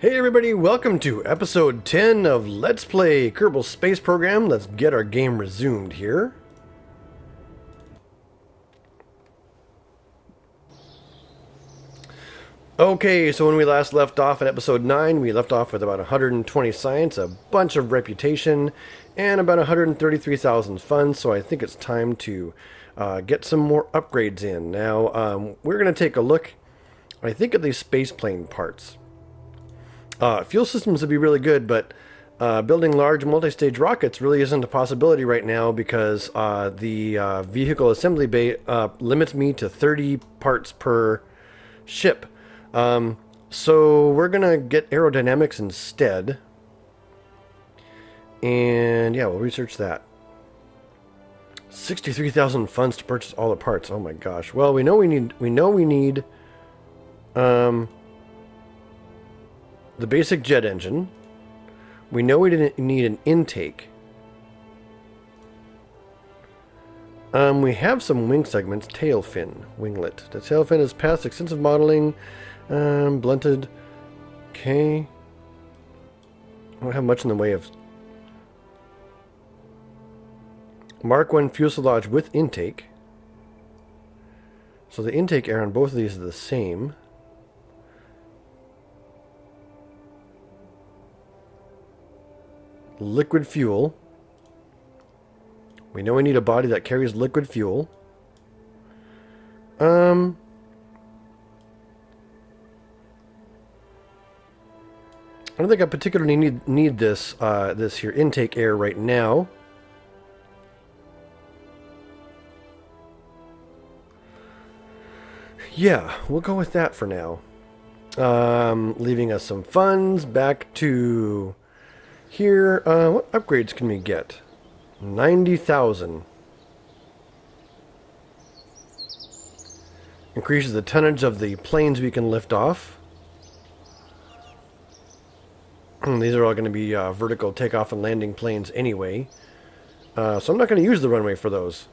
Hey everybody, welcome to episode 10 of Let's Play Kerbal Space Program. Let's get our game resumed here. Okay, so when we last left off in episode 9, we left off with about 120 science, a bunch of reputation, and about 133,000 funds, so I think it's time to get some more upgrades in. Now, we're going to take a look, I think, at these spaceplane parts. Fuel systems would be really good, but building large multi-stage rockets really isn't a possibility right now because the vehicle assembly bay limits me to 30 parts per ship. So we're going to get aerodynamics instead. And yeah, we'll research that. 63,000 funds to purchase all the parts. Oh my gosh. Well, we know we need the basic jet engine. We know we didn't need an intake. We have some wing segments. Tail fin, winglet. The tail fin has passed extensive modeling. Blunted. Okay. I don't have much in the way of Mark 1 fuselage with intake. So the intake air on both of these are the same. Liquid fuel. We know we need a body that carries liquid fuel. I don't think I particularly need this this here intake air right now. Yeah, we'll go with that for now. Leaving us some funds back to here. What upgrades can we get? 90,000. Increases the tonnage of the planes we can lift off. These are all going to be vertical takeoff and landing planes anyway. So I'm not going to use the runway for those.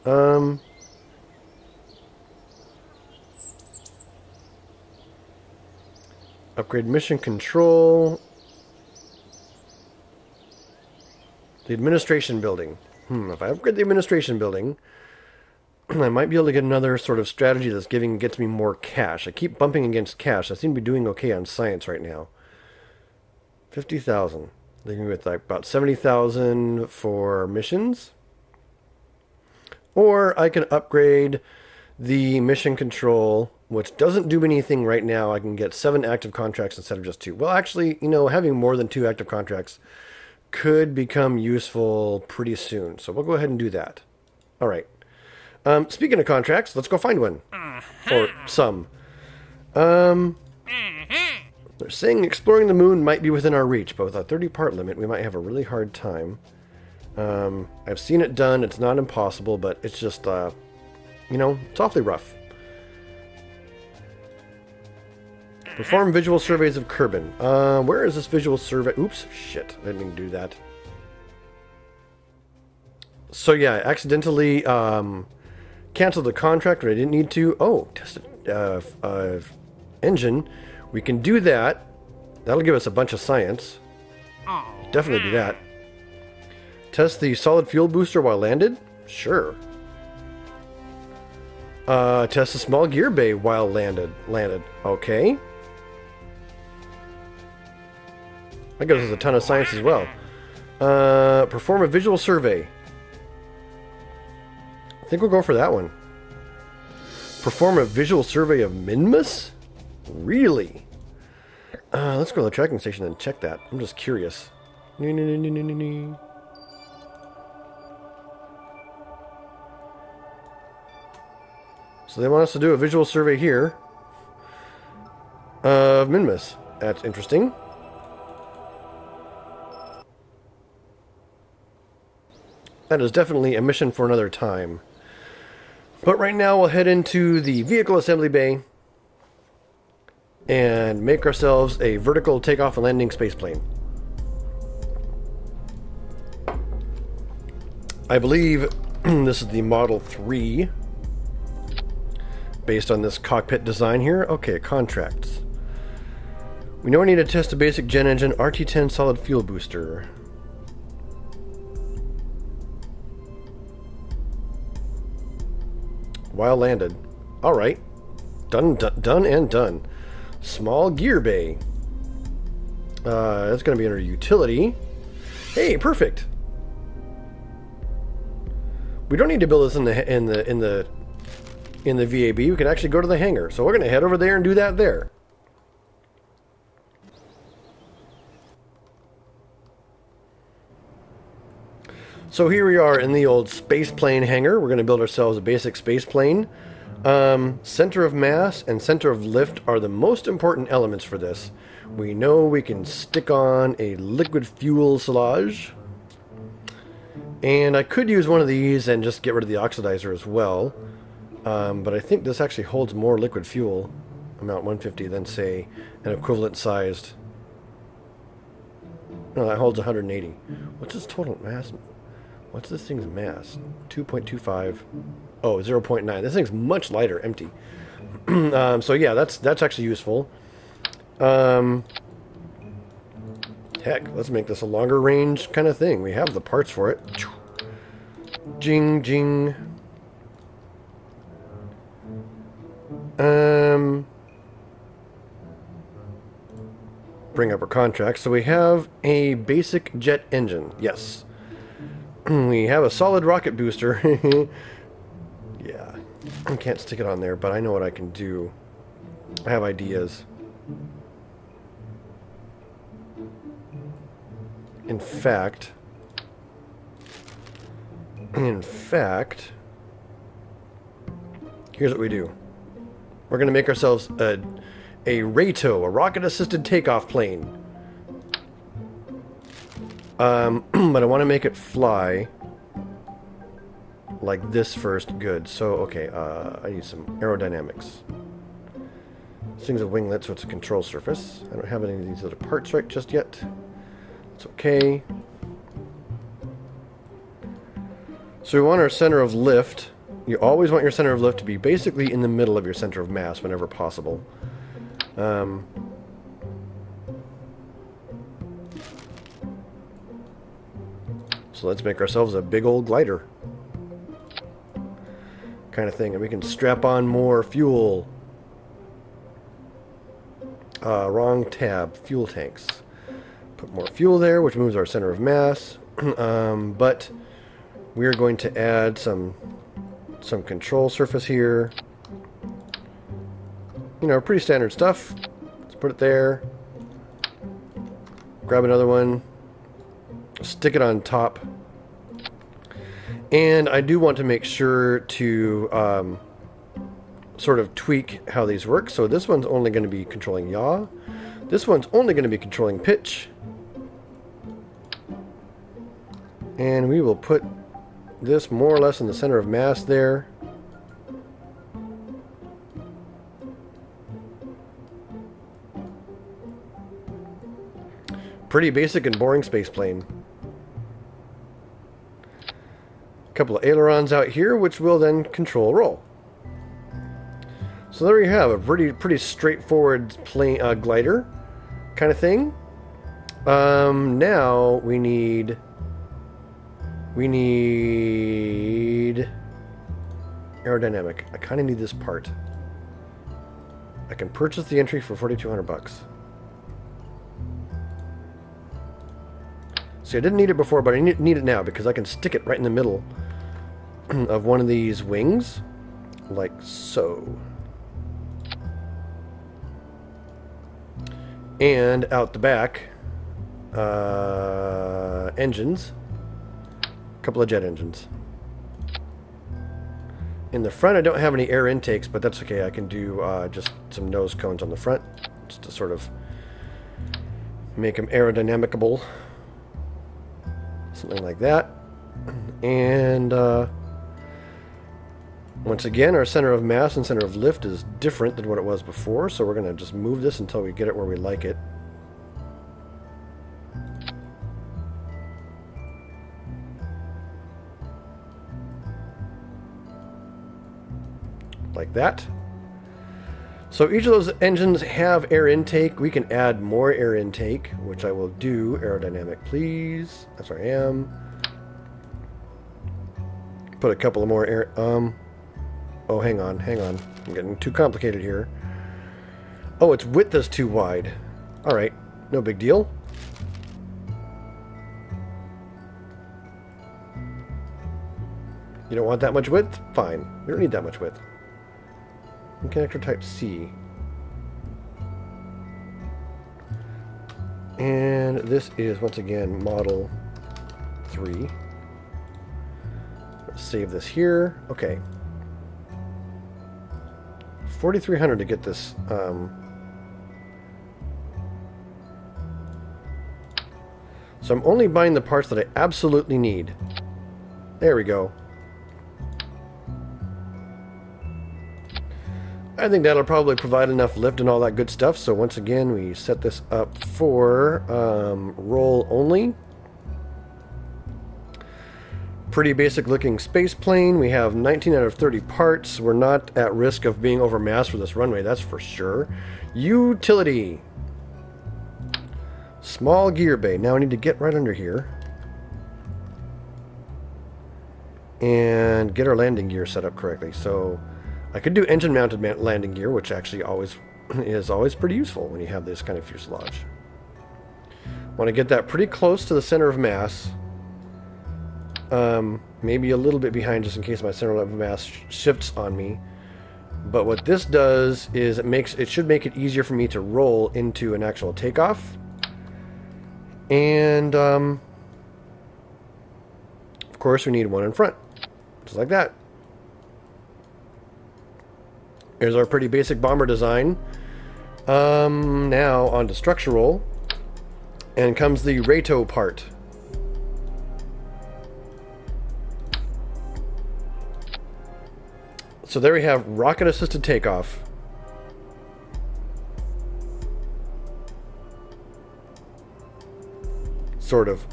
Upgrade mission control. The administration building. If I upgrade the administration building, I might be able to get another sort of strategy that's gets me more cash. I keep bumping against cash. I seem to be doing okay on science right now. 50,000. Leaving me with like about 70,000 for missions. Or I can upgrade the mission control, which doesn't do anything right now. I can get 7 active contracts instead of just 2. Well, actually, you know, having more than 2 active contracts could become useful pretty soon. So we'll go ahead and do that. All right. Speaking of contracts, let's go find one. Or some. They're saying exploring the moon might be within our reach, but with a 30-part limit, we might have a really hard time. I've seen it done. It's not impossible, but it's just, you know, it's awfully rough. Perform visual surveys of Kerbal. Where is this visual survey? Oops, shit. I didn't mean to do that. So yeah, I accidentally canceled the contract when I didn't need to. Oh, test engine. We can do that. That'll give us a bunch of science. Definitely do that. Test the solid fuel booster while landed? Sure. Test the small gear bay while landed. Okay. That gives us a ton of science as well. Perform a visual survey. I think we'll go for that one. Perform a visual survey of Minmus? Really? Let's go to the tracking station and check that. I'm just curious. So they want us to do a visual survey here of Minmus. That's interesting. That is definitely a mission for another time. But right now we'll head into the vehicle assembly bay and make ourselves a vertical takeoff and landing spaceplane. I believe this is the Model 3 based on this cockpit design here. Okay, contracts. We know we need to test a basic gen engine RT10 solid fuel booster. While landed. Alright. Done and done. Small gear bay. That's going to be under utility. Hey, perfect. We don't need to build this in the VAB. We can actually go to the hangar. So we're going to head over there and do that there. So here we are in the old space plane hangar. We're going to build ourselves a basic space plane. Center of mass and center of lift are the most important elements for this. We know we can stick on a liquid fuel silage. And I could use one of these and just get rid of the oxidizer as well. But I think this actually holds more liquid fuel, amount 150, than, say, an equivalent sized... No, that holds 180. What's its total mass? What's this thing's mass? 2.25. Oh, 0.9. This thing's much lighter, empty. So yeah, that's actually useful. Heck, let's make this a longer range kind of thing. We have the parts for it. Jing, jing. Bring up our contract. So we have a basic jet engine. Yes. We have a solid rocket booster. Yeah. I can't stick it on there, but I know what I can do. I have ideas. In fact, here's what we do. We're going to make ourselves a RATO, a rocket-assisted takeoff plane. But I want to make it fly like this first. Good. So, okay, I need some aerodynamics. This thing's a winglet, so it's a control surface. I don't have any of these other parts right just yet. It's okay. So we want our center of lift. You always want your center of lift to be basically in the middle of your center of mass whenever possible. So let's make ourselves a big old glider kind of thing, and we can strap on more fuel. Wrong tab, fuel tanks. Put more fuel there, which moves our center of mass. But we're going to add some control surface here. You know, pretty standard stuff. Let's put it there. Grab another one. Stick it on top. And I do want to make sure to sort of tweak how these work. So this one's only going to be controlling yaw. This one's only going to be controlling pitch. And we will put this more or less in the center of mass there. Pretty basic and boring space plane. A couple of ailerons out here, which will then control roll. So there you have a pretty straightforward plane glider kind of thing. Now we need aerodynamic. I kind of need this part. I can purchase the entry for $4,200. See, I didn't need it before, but I need it now because I can stick it right in the middle of one of these wings, like so. And out the back, engines. A couple of jet engines. In the front, I don't have any air intakes, but that's okay. I can do just some nose cones on the front, just to sort of make them aerodynamicable. Something like that. And once again, our center of mass and center of lift is different than what it was before, so we're going to just move this until we get it where we like it. Like that. So each of those engines have air intake. We can add more air intake, which I will do. Aerodynamic, please. That's where I am. Put a couple of more air... Oh, hang on. I'm getting too complicated here. Oh, its width is too wide. Alright, no big deal. You don't want that much width? Fine. You don't need that much width. Connector type C. And this is, once again, model 3. Let's save this here. Okay. 4,300 to get this. So I'm only buying the parts that I absolutely need. There we go. I think that'll probably provide enough lift and all that good stuff. So once again, we set this up for roll only. Pretty basic looking space plane. We have 19 out of 30 parts. We're not at risk of being overmassed for this runway, that's for sure. Utility. Small gear bay. Now I need to get right under here and get our landing gear set up correctly. So I could do engine mounted landing gear, which actually is always pretty useful when you have this kind of fuselage. Want to get that pretty close to the center of mass. Maybe a little bit behind just in case my center of mass shifts on me. But what this does is it should make it easier for me to roll into an actual takeoff. And of course we need one in front. Just like that. Here's our pretty basic bomber design. Now on to structural. And comes the Rato part. So there we have rocket-assisted takeoff. Sort of.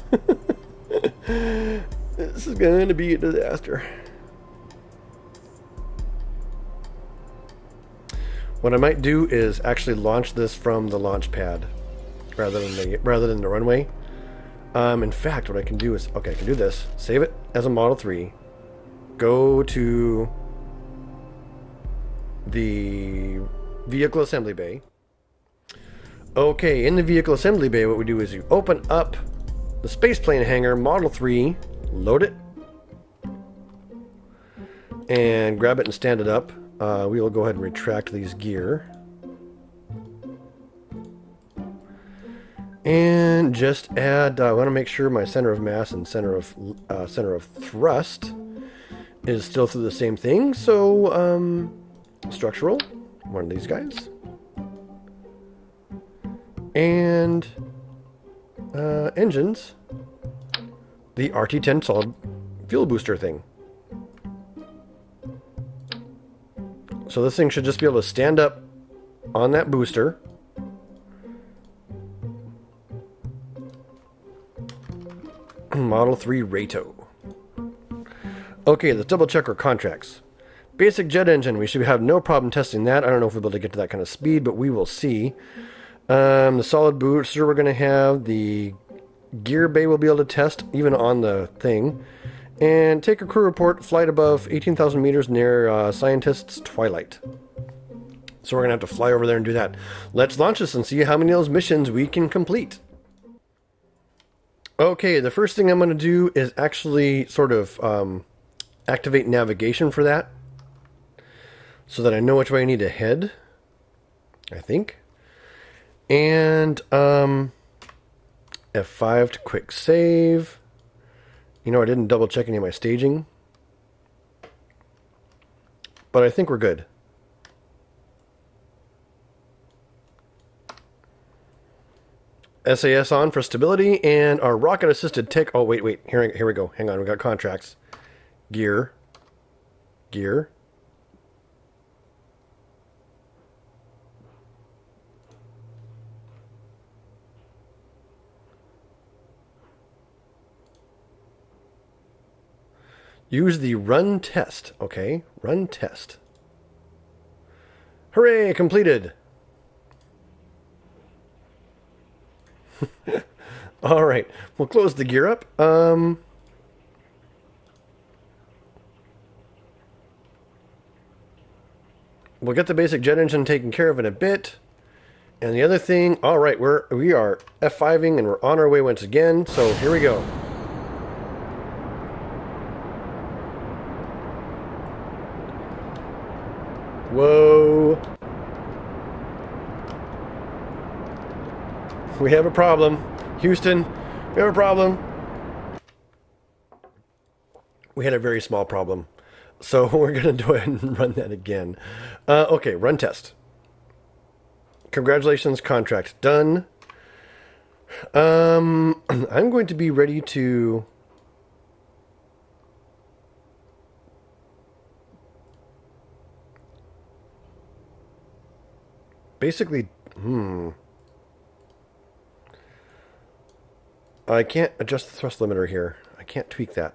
This is going to be a disaster. What I might do is actually launch this from the launch pad rather than the runway. In fact, what I can do is, okay, I can do this. Save it as a Model 3. Go to the vehicle assembly bay. Okay, in the vehicle assembly bay, what we do is you open up the spaceplane hangar, Model 3, load it, and grab it and stand it up. We will go ahead and retract these gear. And just add, I want to make sure my center of mass and center of thrust is still through the same thing. So, structural, one of these guys. And engines, the RT-10 solid fuel booster thing. So this thing should just be able to stand up on that booster. Model 3 Rato. Okay, let's double check our contracts. Basic jet engine, we should have no problem testing that. I don't know if we'll be able to get to that kind of speed, but we will see. The solid booster we're going to have. The gear bay we'll be able to test even on the thing. And take a crew report, flight above 18,000 meters near Scientist's Twilight. So we're going to have to fly over there and do that. Let's launch this and see how many of those missions we can complete. Okay, the first thing I'm going to do is actually sort of activate navigation for that. So that I know which way I need to head. I think. And F5 to quick save. You know, I didn't double check any of my staging. But I think we're good. SAS on for stability, and our rocket-assisted take... Oh, wait. Here we go. Hang on, we got contracts. Gear. Use the run test. Okay, run test. Hooray, completed. All right, we'll close the gear up. We'll get the basic jet engine taken care of in a bit. And the other thing, all right, we are F5ing and we're on our way once again. So here we go. Whoa. We have a problem. Houston, we have a problem. We had a very small problem. So we're going to go ahead and run that again. Okay, run test. Congratulations, contract done. I'm going to be ready to... Basically, I can't adjust the thrust limiter here. I can't tweak that.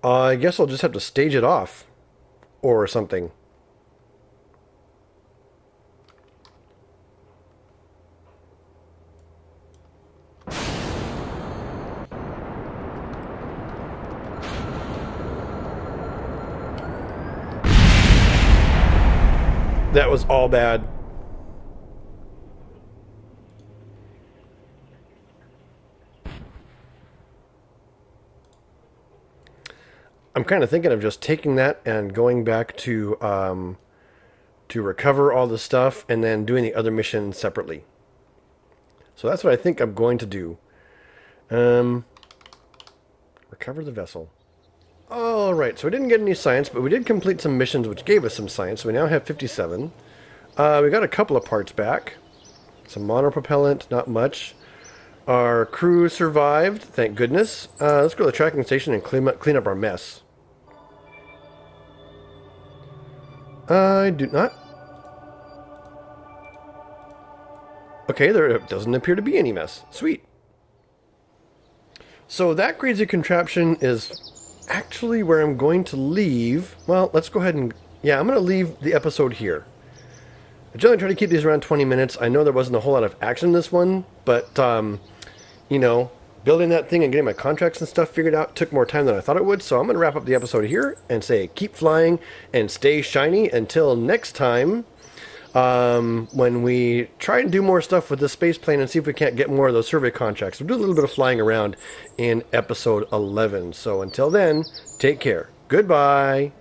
I guess I'll just have to stage it off or something. That was all bad. I'm kind of thinking of just taking that and going back to recover all the stuff and then doing the other mission separately. So that's what I think I'm going to do. Recover the vessel. Alright, so we didn't get any science, but we did complete some missions which gave us some science. So we now have 57. We got a couple of parts back. Some monopropellant, not much. Our crew survived, thank goodness. Let's go to the tracking station and clean up our mess. I do not. Okay, there doesn't appear to be any mess. Sweet. So that crazy contraption is actually where I'm going to leave. Well, let's go ahead and... Yeah, I'm going to leave the episode here. I generally try to keep these around 20 minutes. I know there wasn't a whole lot of action in this one, but, you know, building that thing and getting my contracts and stuff figured out took more time than I thought it would. So I'm going to wrap up the episode here and say keep flying and stay shiny until next time, when we try and do more stuff with the space plane and see if we can't get more of those survey contracts. We'll do a little bit of flying around in episode 11. So until then, take care. Goodbye.